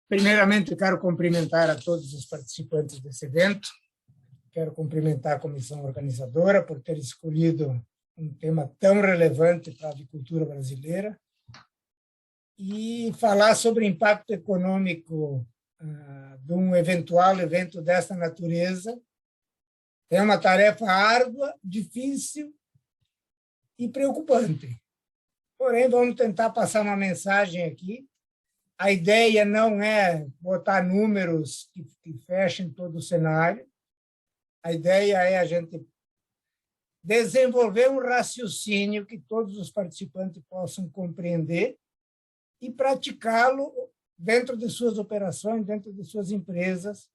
Primeiramente, quero cumprimentar a todos os participantes desse evento. Quero cumprimentar a comissão organizadora por ter escolhido um tema tão relevante para a avicultura brasileira e falar sobre o impacto econômico de um eventual evento dessa natureza. É uma tarefa árdua, difícil e preocupante. Porém, vamos tentar passar uma mensagem aqui. A ideia não é botar números que fechem todo o cenário. A ideia é a gente desenvolver um raciocínio que todos os participantes possam compreender e praticá-lo dentro de suas operações, dentro de suas empresas,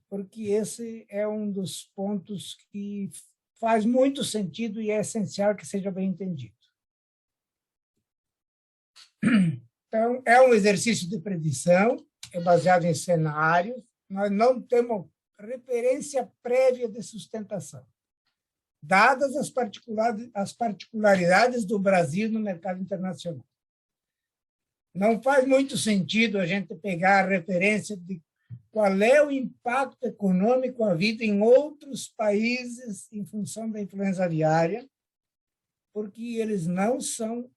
porque esse é um dos pontos que faz muito sentido e é essencial que seja bem entendido. Então, é um exercício de predição, é baseado em cenários, nós não temos referência prévia de sustentação, dadas as particularidades do Brasil no mercado internacional. Não faz muito sentido a gente pegar a referência de qual é o impacto econômico havido em outros países em função da influenza aviária, porque eles não são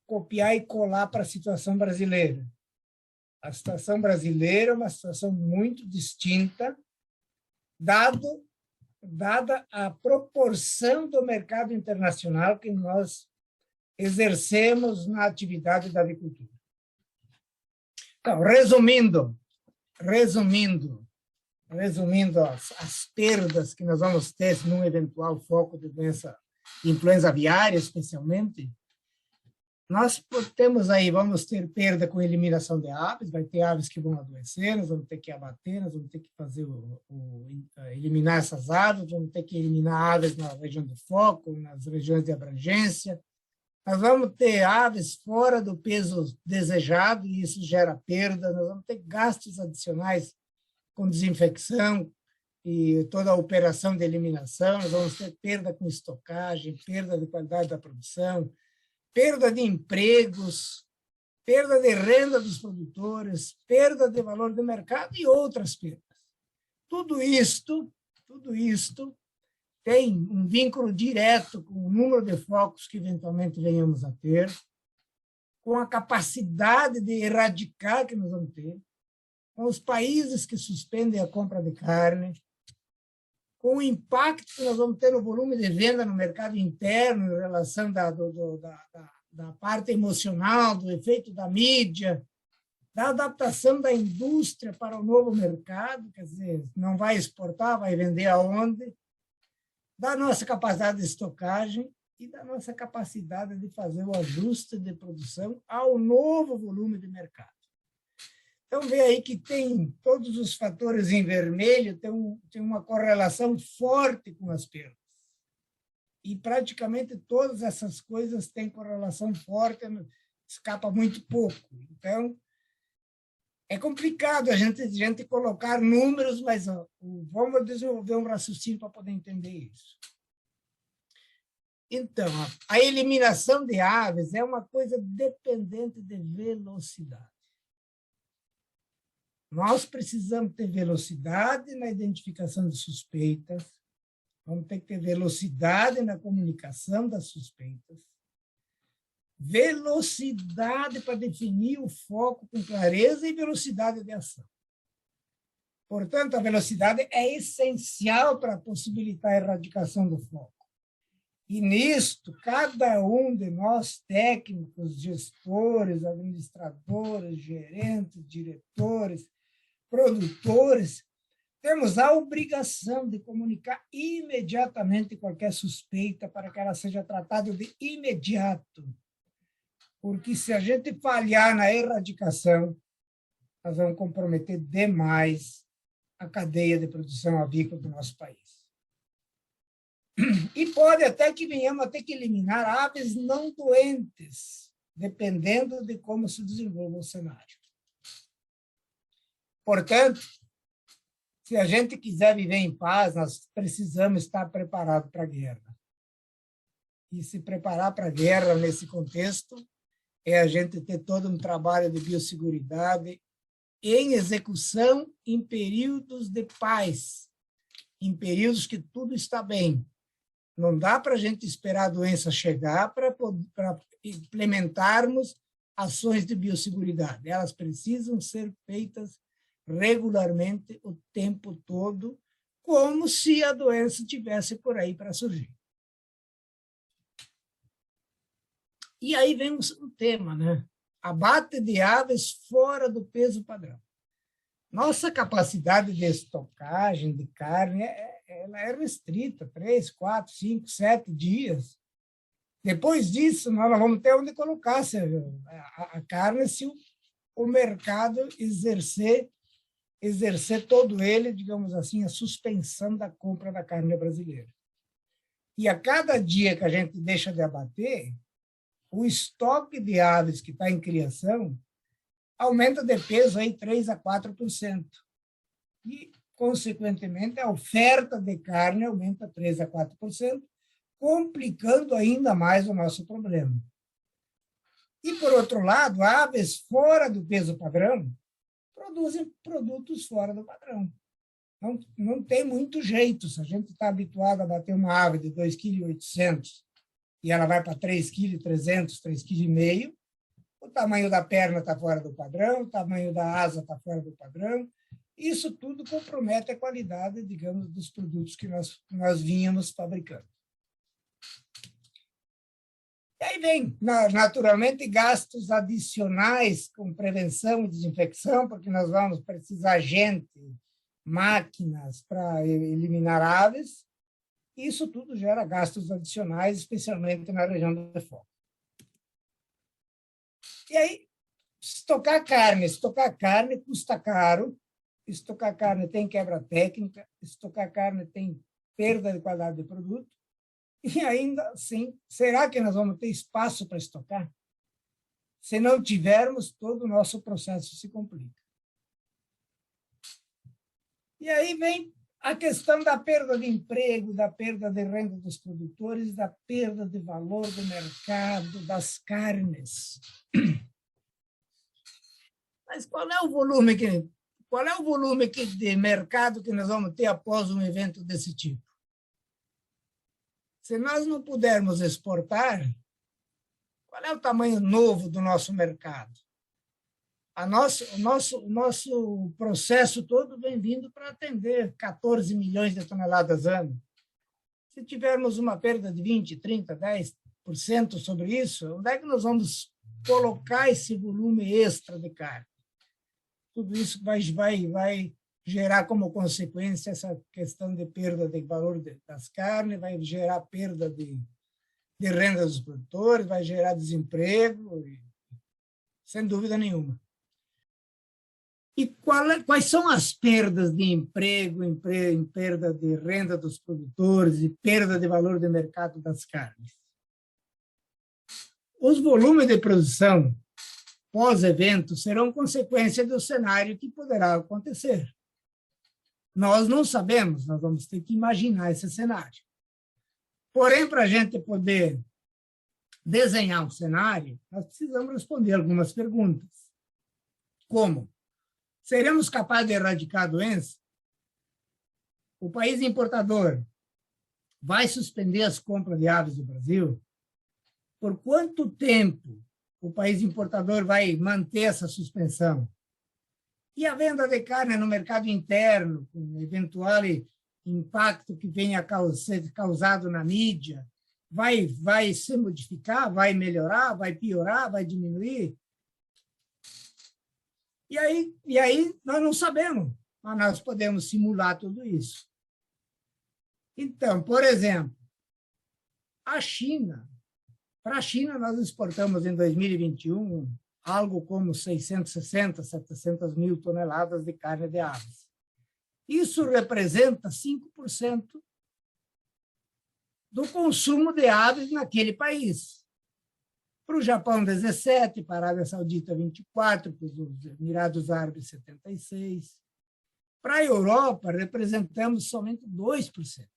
copiar e colar para a situação brasileira. A situação brasileira é uma situação muito distinta, dada a proporção do mercado internacional que nós exercemos na atividade da avicultura. Então, resumindo as perdas que nós vamos ter num eventual foco de doença, influenza aviária, especialmente, nós temos aí, vamos ter perda com eliminação de aves, vai ter aves que vão adoecer, nós vamos ter que abater, nós vamos ter que fazer eliminar essas aves, vamos ter que eliminar aves na região de foco, nas regiões de abrangência. Nós vamos ter aves fora do peso desejado, e isso gera perda, nós vamos ter gastos adicionais com desinfecção e toda a operação de eliminação, nós vamos ter perda com estocagem, perda de qualidade da produção, perda de empregos, perda de renda dos produtores, perda de valor de mercado e outras perdas. Tudo isto tem um vínculo direto com o número de focos que eventualmente venhamos a ter, com a capacidade de erradicar que nós vamos ter, com os países que suspendem a compra de carne, com o impacto que nós vamos ter no volume de venda no mercado interno, em relação da parte emocional, do efeito da mídia, da adaptação da indústria para o novo mercado, quer dizer, não vai exportar, vai vender aonde, da nossa capacidade de estocagem e da nossa capacidade de fazer o ajuste de produção ao novo volume de mercado. Então, vê aí que tem todos os fatores em vermelho, tem uma correlação forte com as perdas. E praticamente todas essas coisas têm correlação forte, escapa muito pouco. Então, é complicado a gente colocar números, mas vamos desenvolver um raciocínio para poder entender isso. Então, a eliminação de aves é uma coisa dependente de velocidade. Nós precisamos ter velocidade na identificação de suspeitas, vamos ter que ter velocidade na comunicação das suspeitas, velocidade para definir o foco com clareza e velocidade de ação. Portanto, a velocidade é essencial para possibilitar a erradicação do foco. E nisto, cada um de nós, técnicos, gestores, administradores, gerentes, diretores, produtores, temos a obrigação de comunicar imediatamente qualquer suspeita para que ela seja tratada de imediato. Porque se a gente falhar na erradicação, nós vamos comprometer demais a cadeia de produção avícola do nosso país. E pode até que venhamos a ter que eliminar aves não doentes, dependendo de como se desenvolva o cenário. Portanto, se a gente quiser viver em paz, nós precisamos estar preparados para a guerra. E se preparar para a guerra nesse contexto é a gente ter todo um trabalho de biosseguridade em execução em períodos de paz, em períodos que tudo está bem. Não dá para a gente esperar a doença chegar para implementarmos ações de biosseguridade. Elas precisam ser feitas regularmente, o tempo todo, como se a doença estivesse por aí para surgir. E aí vem o tema, né? Abate de aves fora do peso padrão. Nossa capacidade de estocagem de carne ela é restrita, 3, 4, 5, 7 dias. Depois disso, nós não vamos ter onde colocar a carne se o mercado exercer todo ele, digamos assim, a suspensão da compra da carne brasileira. E a cada dia que a gente deixa de abater, o estoque de aves que está em criação aumenta de peso aí 3 a 4%. E, consequentemente, a oferta de carne aumenta 3 a 4%, complicando ainda mais o nosso problema. E, por outro lado, aves fora do peso padrão produzem produtos fora do padrão. Não tem muito jeito. Se a gente está habituado a bater uma ave de 2,8 kg e ela vai para 3,3 kg, 3,5 kg, o tamanho da perna está fora do padrão, o tamanho da asa está fora do padrão. Isso tudo compromete a qualidade, digamos, dos produtos que nós vínhamos fabricando. E aí vem, naturalmente, gastos adicionais com prevenção e desinfecção, porque nós vamos precisar de gente, máquinas para eliminar aves. Isso tudo gera gastos adicionais, especialmente na região do foco. E aí, estocar carne custa caro, estocar carne tem quebra técnica, estocar carne tem perda de qualidade de produto, e ainda assim, será que nós vamos ter espaço para estocar? Se não tivermos, todo o nosso processo se complica. E aí vem a questão da perda de emprego, da perda de renda dos produtores, da perda de valor do mercado, das carnes. Mas qual é o volume de mercado que nós vamos ter após um evento desse tipo? Se nós não pudermos exportar, qual é o tamanho novo do nosso mercado? O nosso processo todo vem vindo para atender 14 milhões de toneladas ano. Se tivermos uma perda de 20%, 30%, 10% sobre isso, onde é que nós vamos colocar esse volume extra de carne? Tudo isso vai gerar como consequência essa questão de perda de valor das carnes, vai gerar perda de renda dos produtores, vai gerar desemprego, sem dúvida nenhuma. E quais são as perdas de emprego, perda de renda dos produtores e perda de valor de mercado das carnes? Os volumes de produção pós-evento serão consequência do cenário que poderá acontecer. Nós não sabemos, nós vamos ter que imaginar esse cenário. Porém, para a gente poder desenhar um cenário, nós precisamos responder algumas perguntas. Como? Seremos capazes de erradicar a doença? O país importador vai suspender as compras de aves do Brasil? Por quanto tempo o país importador vai manter essa suspensão? E a venda de carne no mercado interno, com eventual impacto que venha a ser causado na mídia, vai se modificar, vai melhorar, vai piorar, vai diminuir? E aí nós não sabemos, mas nós podemos simular tudo isso. Então, por exemplo, para a China, nós exportamos em 2021 algo como 660, 700 mil toneladas de carne de aves. Isso representa 5% do consumo de aves naquele país. Para o Japão, 17%, para a Arábia Saudita, 24%, para os Emirados Árabes, 76%. Para a Europa, representamos somente 2%.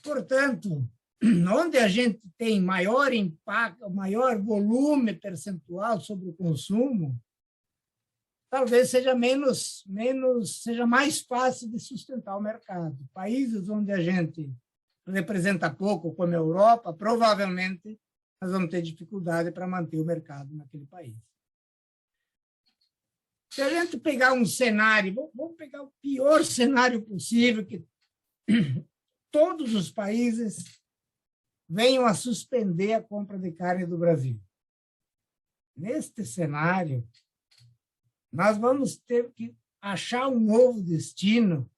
Portanto, onde a gente tem maior impacto, maior volume percentual sobre o consumo, talvez seja seja mais fácil de sustentar o mercado. Países onde a gente representa pouco, como a Europa, provavelmente nós vamos ter dificuldade para manter o mercado naquele país. Se a gente pegar um cenário, vamos pegar o pior cenário possível, que todos os países venham a suspender a compra de carne do Brasil. Neste cenário, nós vamos ter que achar um novo destino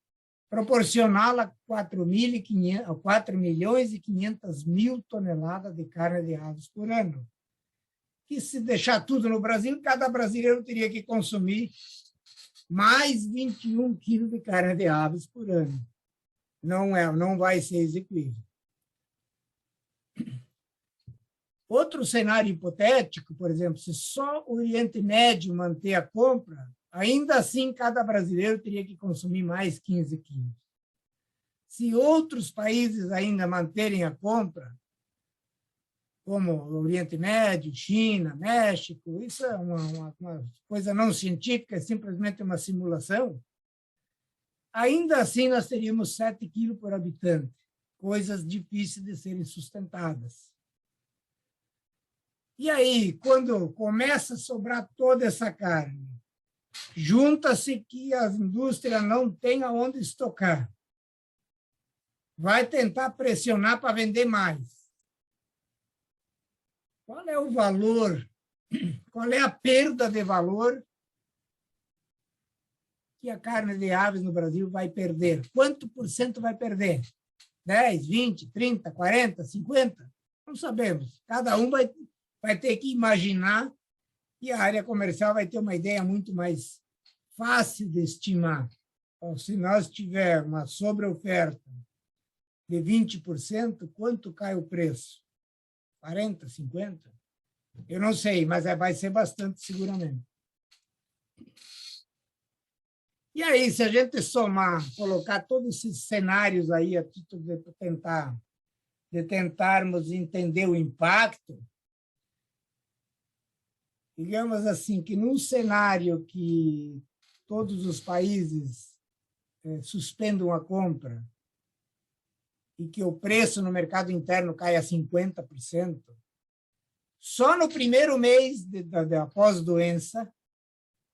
proporcional a 4.500.000 toneladas de carne de aves por ano. Que, se deixar tudo no Brasil, cada brasileiro teria que consumir mais 21 quilos de carne de aves por ano. Não vai ser execuível. Outro cenário hipotético, por exemplo, se só o Oriente Médio manter a compra, ainda assim cada brasileiro teria que consumir mais 15 quilos. Se outros países ainda manterem a compra, como o Oriente Médio, China, México, isso é uma coisa não científica, é simplesmente uma simulação, ainda assim nós teríamos 7 quilos por habitante, coisas difíceis de serem sustentadas. E aí, quando começa a sobrar toda essa carne, junta-se que a indústria não tem aonde estocar, vai tentar pressionar para vender mais. Qual é o valor, qual é a perda de valor que a carne de aves no Brasil vai perder? Quanto por cento vai perder? 10, 20, 30, 40, 50? Não sabemos. Cada um vai ter que imaginar, e a área comercial vai ter uma ideia muito mais fácil de estimar. Então, se nós tivermos uma sobreoferta de 20%, quanto cai o preço? 40, 50? Eu não sei, mas vai ser bastante seguramente. E aí, se a gente somar, colocar todos esses cenários aí, a título de tentarmos entender o impacto, digamos assim, que num cenário que todos os países suspendam a compra e que o preço no mercado interno caia 50%, só no primeiro mês após doença,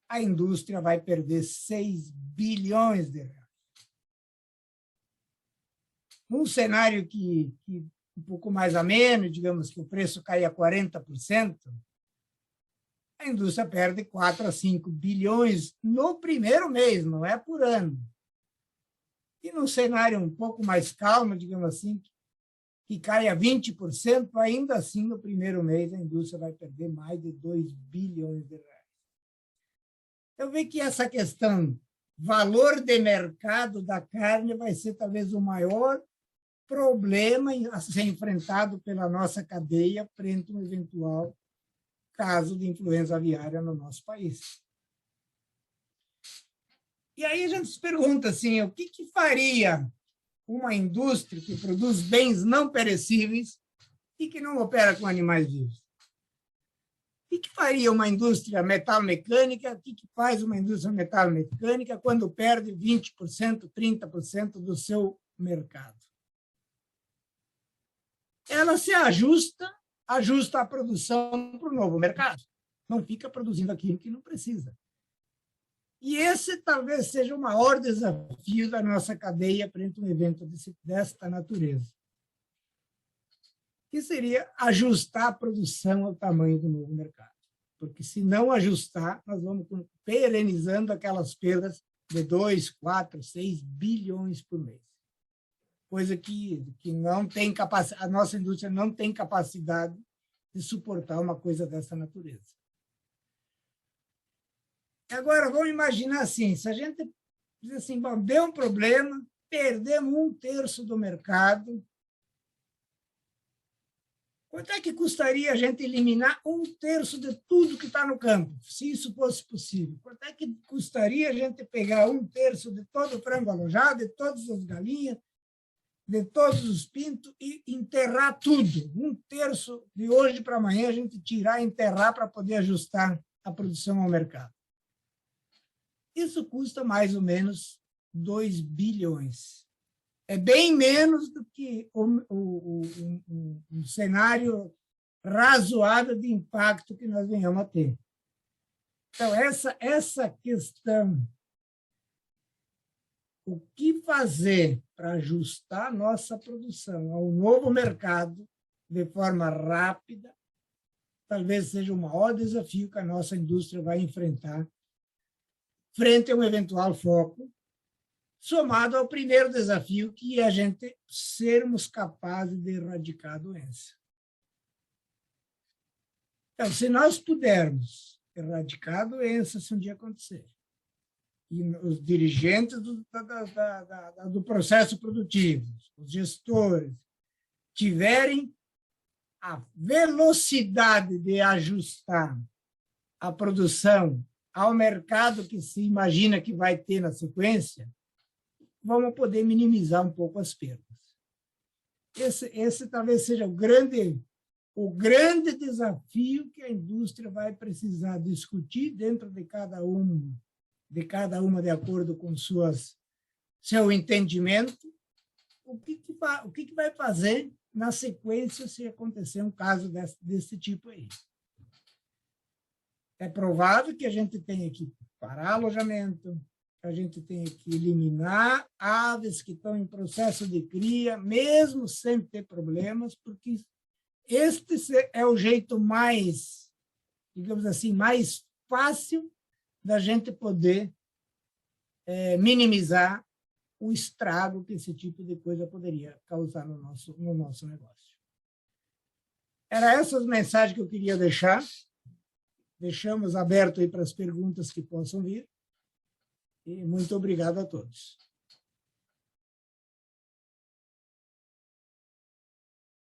a indústria vai perder 6 bilhões de reais. Num cenário que um pouco mais ameno, digamos que o preço caia 40%, a indústria perde 4 a 5 bilhões no primeiro mês, não é por ano. E num cenário um pouco mais calmo, digamos assim, que caia 20%, ainda assim, no primeiro mês, a indústria vai perder mais de 2 bilhões de reais. Eu vejo que essa questão, valor de mercado da carne, vai ser talvez o maior problema a ser enfrentado pela nossa cadeia frente a um eventual caso de influenza aviária no nosso país. E aí a gente se pergunta assim, o que faria uma indústria que produz bens não perecíveis e que não opera com animais vivos? O que faria uma indústria metalmecânica? O que faz uma indústria metalmecânica quando perde 20%, 30% do seu mercado? Ela se ajusta a produção para o novo mercado. Não fica produzindo aquilo que não precisa. E esse talvez seja o maior desafio da nossa cadeia frente a um evento desta natureza, que seria ajustar a produção ao tamanho do novo mercado. Porque, se não ajustar, nós vamos perenizando aquelas perdas de 2, 4, 6 bilhões por mês. Coisa que não tem capacidade, a nossa indústria não tem capacidade de suportar uma coisa dessa natureza. Agora, vamos imaginar assim, se a gente diz assim, bom, deu um problema, perdemos 1/3 do mercado, quanto é que custaria a gente eliminar 1/3 de tudo que está no campo, se isso fosse possível? Quanto é que custaria a gente pegar 1/3 de todo o frango alojado, de todas as galinhas, de todos os pintos e enterrar tudo? 1/3 de hoje para amanhã a gente tirar e enterrar para poder ajustar a produção ao mercado. Isso custa mais ou menos 2 bilhões. É bem menos do que um cenário razoável de impacto que nós venhamos a ter. Então, essa questão, o que fazer para ajustar a nossa produção ao novo mercado de forma rápida, talvez seja o maior desafio que a nossa indústria vai enfrentar frente a um eventual foco, somado ao primeiro desafio, que é a gente sermos capazes de erradicar a doença. Então, se nós pudermos erradicar a doença, se um dia acontecer, e os dirigentes do processo produtivo, os gestores, tiverem a velocidade de ajustar a produção ao mercado que se imagina que vai ter na sequência, vamos poder minimizar um pouco as perdas. Esse talvez seja o grande desafio que a indústria vai precisar discutir dentro de cada uma de acordo com seu entendimento, o que vai fazer na sequência se acontecer um caso desse tipo aí. É provável que a gente tenha que parar alojamento, que a gente tenha que eliminar aves que estão em processo de cria, mesmo sem ter problemas, porque este é o jeito mais, digamos assim, mais fácil da gente poder minimizar o estrago que esse tipo de coisa poderia causar no nosso negócio. Era essas mensagens que eu queria deixar. Deixamos aberto aí para as perguntas que possam vir. E muito obrigado a todos.